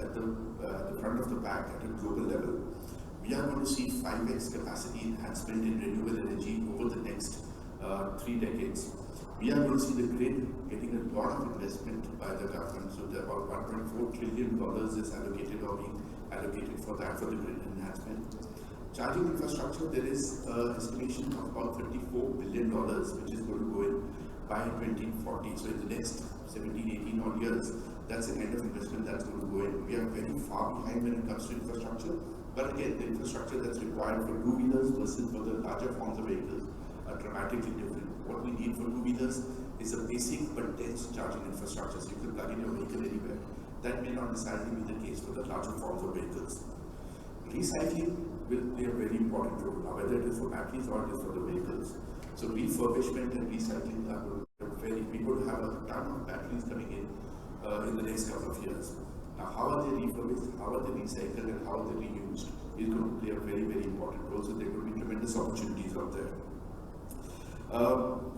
at the front of the pack at a global level. We are going to see 5x capacity enhancement in renewable energy over the next 3 decades. We are going to see the grid getting a lot of investment by the government. So about $1.4 trillion is allocated or being allocated for that, for the grid enhancement. Charging infrastructure, there is estimation of about $34 billion which is going to go in. by 2040. So in the next 17, 18 odd years, that's the kind of investment that's going to go in. We are very far behind when it comes to infrastructure, but again, the infrastructure that's required for two-wheelers versus for the larger forms of vehicles are dramatically different. What we need for two-wheelers is a basic but dense charging infrastructure, so you can plug in your vehicle anywhere. That may not necessarily be the case for the larger forms of vehicles. Recycling will play a very important role, now whether it is for batteries or it is for the vehicles. So refurbishment and recycling are we're going to have a ton of batteries coming in the next couple of years. Now, how are they refurbished, how are they recycled, and how are they reused is going to play a very, very important role. So there will be tremendous opportunities out there.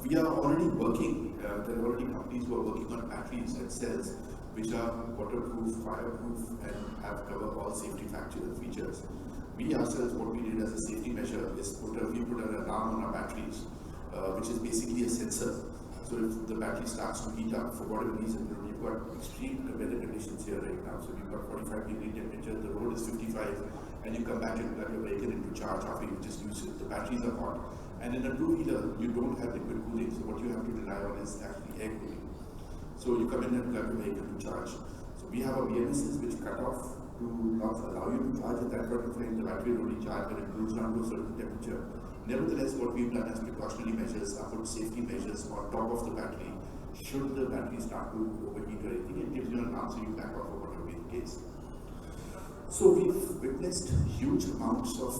We are already working, there are already companies who are working on batteries and cells which are waterproof, fireproof, and have covered all safety features. We ourselves, what we did as a safety measure is we put an alarm on our batteries, which is basically a sensor. So if the battery starts to heat up for whatever reason, we've got extreme weather conditions here right now. So we've got 45-degree temperature, the road is 55, and you come back and plug your vehicle into charge after you just use it. The batteries are hot. And in a two-wheeler, you don't have liquid cooling, so what you have to rely on is actually air cooling. So you come in and plug your vehicle to charge. So we have a BMSs which cut off to not allow you to charge at that point of time. The battery will only charge when it cools down to a certain temperature. Nevertheless, what we've done as precautionary measures are put safety measures on top of the battery. Should the battery start to overheat or anything, it gives you an answer, you back off or whatever be the case. So we've witnessed huge amounts of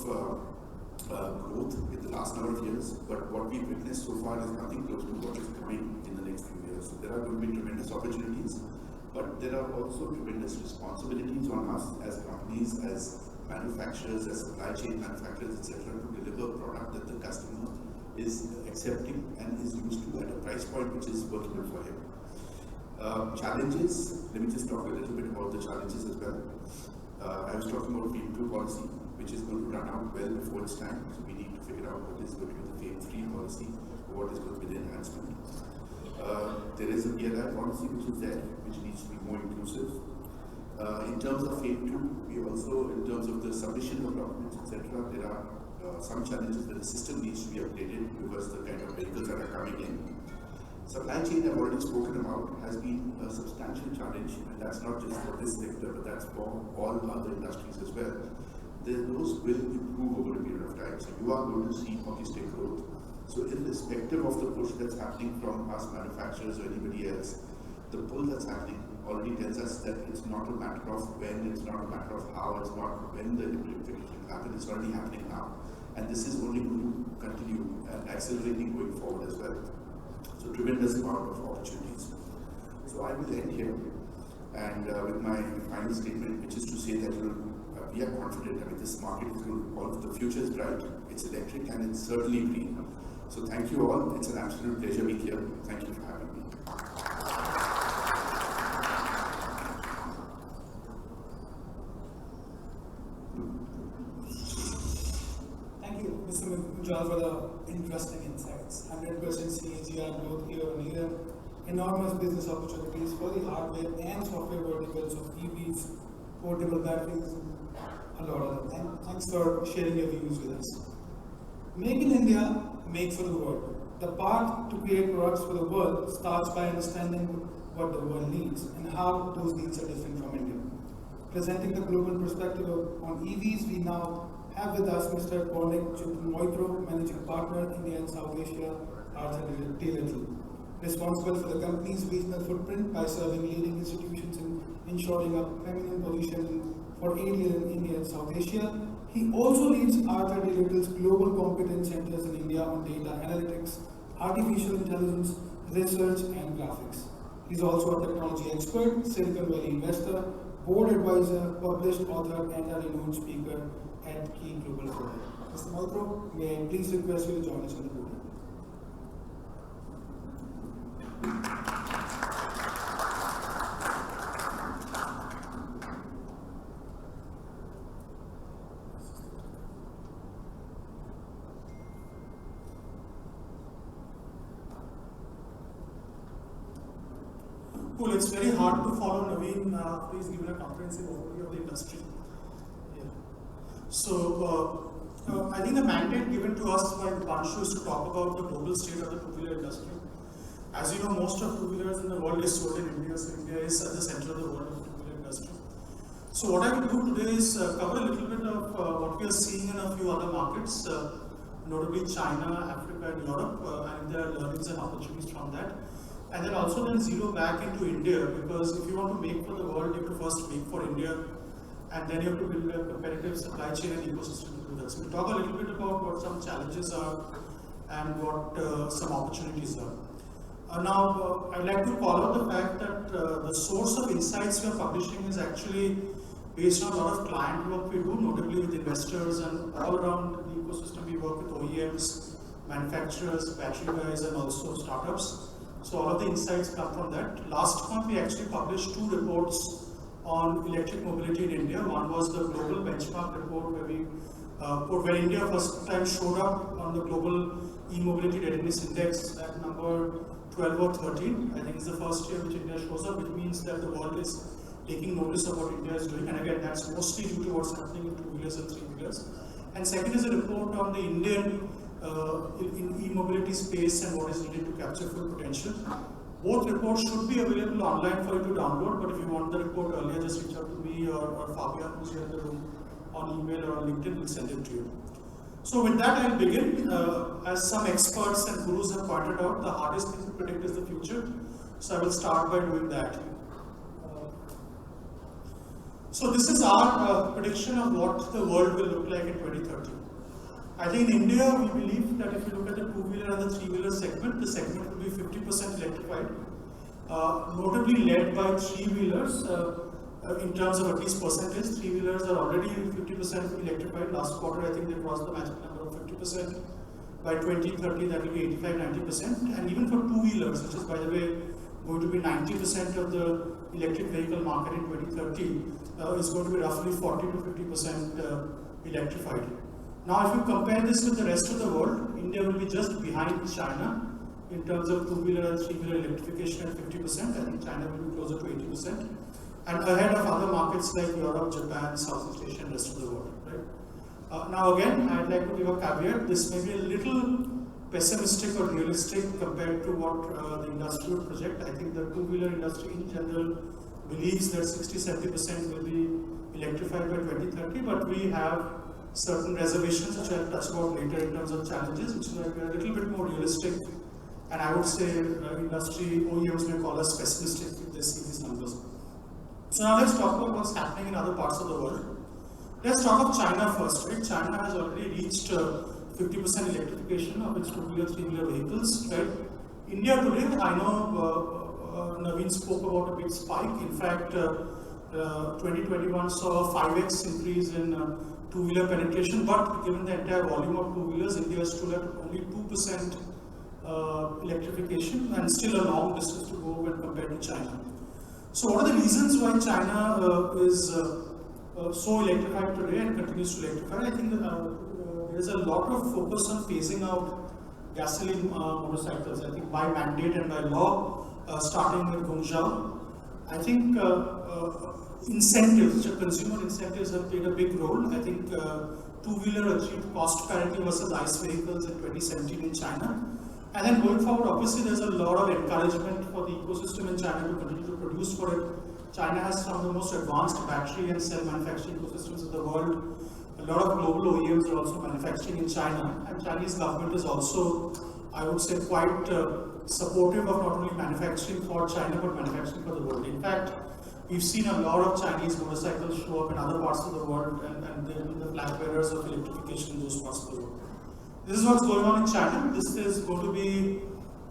growth in the last number of years, but what we've witnessed so far is nothing close to what is coming in the next few years. So there are going to be tremendous opportunities, but there are also tremendous responsibilities on us as companies, as manufacturers, as supply chain manufacturers, etc., to deliver a product that the customer is accepting and is used to at a price point which is workable for him. Challenges, let me just talk a little bit about the challenges as well. I was talking about FAME2 policy, which is going to run out well before its time, so we need to figure out what is going to be the FAME3 policy, or what is going to be the enhancement. There is a PLI policy which is there, which needs to be more inclusive. In terms of FAME2, we also, in terms of the submission of documents, etc., there are some challenges that the system needs to be updated because the kind of vehicles that are coming in. Supply chain, I've already spoken about, has been a substantial challenge, and that's not just for this sector, but that's for all other industries as well. Those will improve over a period of time. So you are going to see hockey stick growth. So irrespective of the push that's happening from us manufacturers or anybody else, the pull that's happening already tells us that it's not a matter of when, it's not a matter of how, it's not when the implementation will happen, it's already happening now. And this is only going to continue and accelerating going forward as well. So tremendous amount of opportunities. So I will end here and with my final statement, which is to say that we are confident. I mean, this market is going to evolve. The future is bright. It's electric and it's certainly green. So thank you all. It's an absolute pleasure being here. Thank you for having me. Thank you, Mr. Munjal, for the interesting insights. 100% CAGR growth year on year, enormous business opportunities for the hardware and software verticals of EVs, portable batteries, a lot of them. Thanks for sharing your views with us. Make in India, make for the world. The path to create products for the world starts by understanding what the world needs and how those needs are different from India. Presenting the global perspective on EVs, we now have with us Mr. Barnik Chitran Maitra, Managing Partner, India and South Asia, Arthur Taylor Group. Responsible for the company's regional footprint by serving leading institutions in ensuring a prominent position for ADL in India and South Asia. He also leads Arthur Taylor's global competence centers in India on data analytics, artificial intelligence, research, and graphics. He's also a technology expert, Silicon Valley investor, board advisor, published author, and a renowned speaker at key global forums. Mr. Maitra, may I please request you to join us on the podium. Cool, it's very hard to follow Naveen. He's given a comprehensive overview of the industry. Yeah. So, I think the mandate given to us by the Banshu is to talk about the global state of the two-wheeler industry. As you know, most of two-wheelers in the world is sold in India, so India is at the center of the world of the two-wheeler industry. So what I will do today is cover a little bit of what we are seeing in a few other markets, notably China, Africa and Europe, and there are learnings and opportunities from that. And then also then zero back into India, because if you want to make for the world, you have to first make for India, and then you have to build a competitive supply chain and ecosystem to do that. So we'll talk a little bit about what some challenges are and what some opportunities are. Now, I'd like to call out the fact that the source of insights we are publishing is actually based on a lot of client work we do, notably with investors and all around the ecosystem. We work with OEMs, manufacturers, battery guys, and also startups. So all of the insights come from that. Last month, we actually published 2 reports on electric mobility in India. One was the global benchmark report where India first time showed up on the global e-mobility readiness index at number 12 or 13. I think it's the first year which India shows up, which means that the world is taking notice of what India is doing. And again, that's mostly due to what's happening in two-wheelers and three-wheelers. And second is a report on the Indian in e-mobility space and what is needed to capture full potential. Both reports should be available online for you to download, but if you want the report earlier, just reach out to me or Fabian, who's here in the room, on email or on LinkedIn, we'll send it to you. So with that, I'll begin. As some experts and gurus have pointed out, the hardest thing to predict is the future. So I will start by doing that. So this is our prediction of what the world will look like in 2030. I think in India, we believe that if you look at the two-wheeler and the three-wheeler segment, the segment will be 50% electrified, notably led by three-wheelers. In terms of at least percentage, three-wheelers are already 50% electrified. Last quarter, I think they crossed the magic number of 50%. By 2030, that will be 85-90%. And even for two-wheelers, which is, by the way, going to be 90% of the electric vehicle market in 2030, is going to be roughly 40 to 50% electrified. Now, if you compare this with the rest of the world, India will be just behind China in terms of two-wheeler and three-wheeler electrification at 50%. I think China will be closer to 80%. And ahead of other markets like Europe, Japan, Southeast Asia, and rest of the world. Right? Now again, I'd like to give a caveat. This may be a little pessimistic or realistic compared to what the industry would project. I think the two-wheeler industry in general believes that 60-70% will be electrified by 2030, but we have certain reservations which I'll touch about later in terms of challenges, which are a little bit more realistic. And I would say industry OEMs may call us pessimistic if they see these numbers. So now let's talk about what's happening in other parts of the world. Let's talk of China first, right? China has already reached 50% electrification of its two-wheeler, three-wheeler vehicles, right? India today, I know Naveen spoke about a big spike. In fact, 2021 saw a 5x increase in two-wheeler penetration, but given the entire volume of two-wheelers, India is still at only 2% electrification and still a long distance to go when compared to China. So what are the reasons why China is so electrified today and continues to electrify? I think there is a lot of focus on phasing out gasoline motorcycles. I think by mandate and by law, starting with Guangzhou. I think incentives, consumer incentives have played a big role. I think two-wheeler achieved cost parity versus ICE vehicles in 2017 in China. And then going forward, obviously there's a lot of encouragement for the ecosystem in China to continue to produce for it. China has some of the most advanced battery and cell manufacturing ecosystems in the world. A lot of global OEMs are also manufacturing in China. And Chinese government is also, I would say, quite supportive of not only manufacturing for China, but manufacturing for the world. In fact, we've seen a lot of Chinese motorcycles show up in other parts of the world, and they've been the flag bearers of electrification in those parts of the world. This is what's going on in China. This is going to be,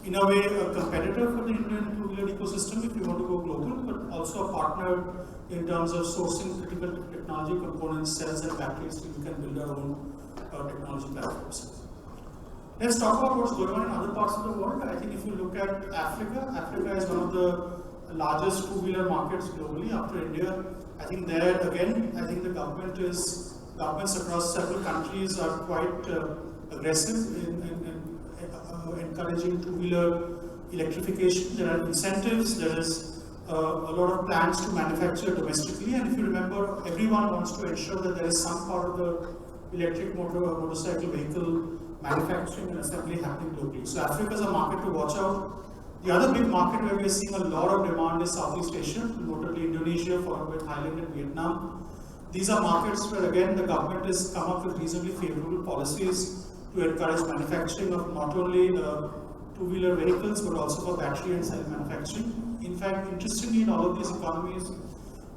in a way, a competitor for the Indian two-wheeler ecosystem if you want to go global, but also a partner in terms of sourcing critical technology components, cells and batteries, so we can build our own technology platforms. Let's talk about what's going on in other parts of the world. I think if you look at Africa, Africa is one of the largest two-wheeler markets globally after India. I think there, again, I think the governments across several countries are quite aggressive in encouraging two-wheeler electrification. There are incentives, there is a lot of plans to manufacture domestically, and if you remember, everyone wants to ensure that there is some part of the electric motorcycle vehicle manufacturing and assembly happening locally. So Africa is a market to watch out. The other big market where we are seeing a lot of demand is Southeast Asia, notably Indonesia, followed by Thailand and Vietnam. These are markets where again the government has come up with reasonably favorable policies to encourage manufacturing of not only two-wheeler vehicles but also for battery and cell manufacturing. In fact, interestingly, in all of these economies,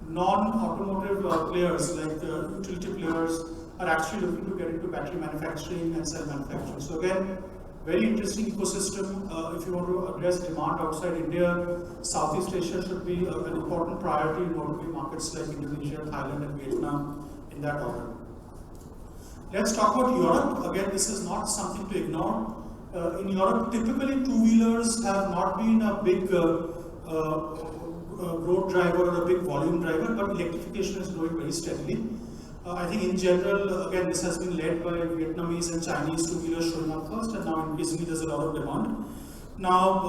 non-automotive players like utility players are actually looking to get into battery manufacturing and cell manufacturing. So again, very interesting ecosystem. If you want to address demand outside India, Southeast Asia should be an important priority, notably markets like Indonesia, Thailand and Vietnam in that order. Let's talk about Europe. Again, this is not something to ignore. In Europe, typically two-wheelers have not been a big growth driver or a big volume driver, but electrification is growing very steadily. I think in general, again, this has been led by Vietnamese and Chinese two-wheelers showing up first, and now increasingly there's a lot of demand. Now,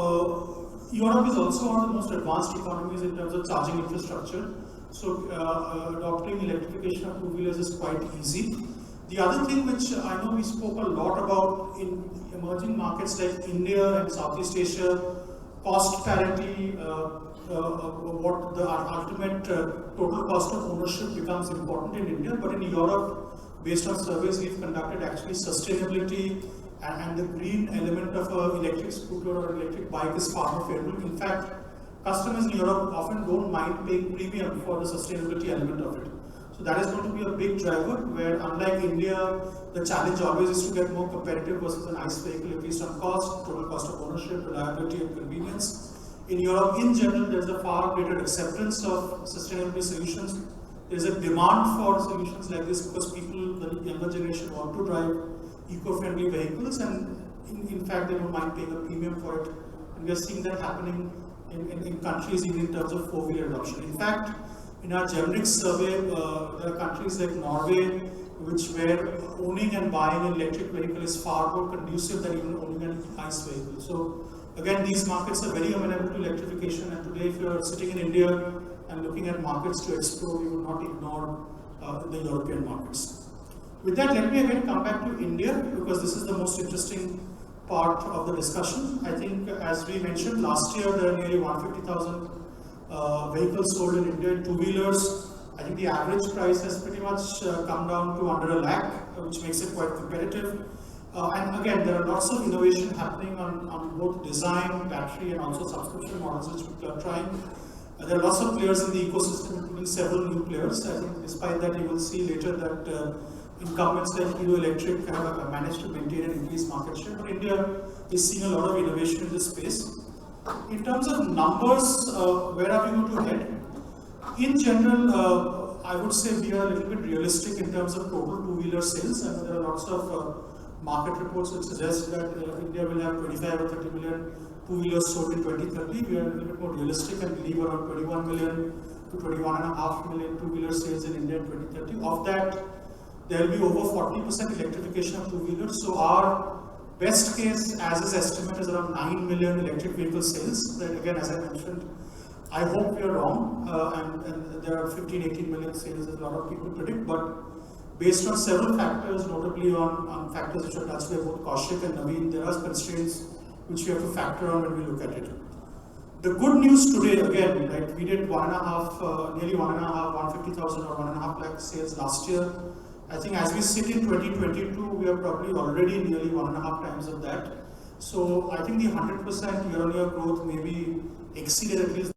Europe is also one of the most advanced economies in terms of charging infrastructure, so adopting electrification of two-wheelers is quite easy. The other thing which I know we spoke a lot about in emerging markets like India and Southeast Asia, cost parity, what the ultimate total cost of ownership becomes important in India, but in Europe, based on surveys we've conducted, actually sustainability and the green element of an electric scooter or electric bike is far more favorable. In fact, customers in Europe often don't mind paying premium for the sustainability element of it. So that is going to be a big driver, where unlike India, the challenge always is to get more competitive versus an ICE vehicle, at least on cost, total cost of ownership, reliability and convenience. In Europe, in general, there's a far greater acceptance of sustainability solutions. There's a demand for solutions like this because people, the younger generation, want to drive eco-friendly vehicles, and in fact, they don't mind paying a premium for it. And we are seeing that happening in countries even in terms of four-wheeler adoption. In fact, in our generic survey, there are countries like Norway, where owning and buying an electric vehicle is far more conducive than even owning an ICE vehicle. So again, these markets are very amenable to electrification, and today if you are sitting in India and looking at markets to explore, you will not ignore the European markets. With that, let me again come back to India, because this is the most interesting part of the discussion. I think, as we mentioned, last year there are nearly 150,000 vehicles sold in India in two-wheelers. I think the average price has pretty much come down to under a lakh, which makes it quite competitive. And again, there are lots of innovation happening on both design, battery, and also subscription models which people are trying. There are lots of players in the ecosystem, including several new players. I think despite that, you will see later that incumbents like Hero Electric have managed to maintain and increase market share. But India is seeing a lot of innovation in this space. In terms of numbers, where are we going to head? In general, I would say we are a little bit realistic in terms of total two-wheeler sales. I know there are lots of market reports which suggest that India will have 25 or 30 million two-wheelers sold in 2030. We are a little bit more realistic and believe around 21 million to 21.5 million two-wheeler sales in India in 2030. Of that, there will be over 40% electrification of two-wheelers. So our best case, as is estimate, is around 9 million electric vehicle sales. That again, as I mentioned, I hope we are wrong, and there are 15-18 million sales as a lot of people predict, but based on several factors, notably on factors which are touched by both Kaushik and Naveen, there are constraints which we have to factor on when we look at it. The good news today, again, right, we did nearly 150,000 or 1.5 lakh sales last year. I think as we sit in 2022, we are probably already nearly 1.5 times of that. So I think the 100% year-on-year growth may be exceeded at least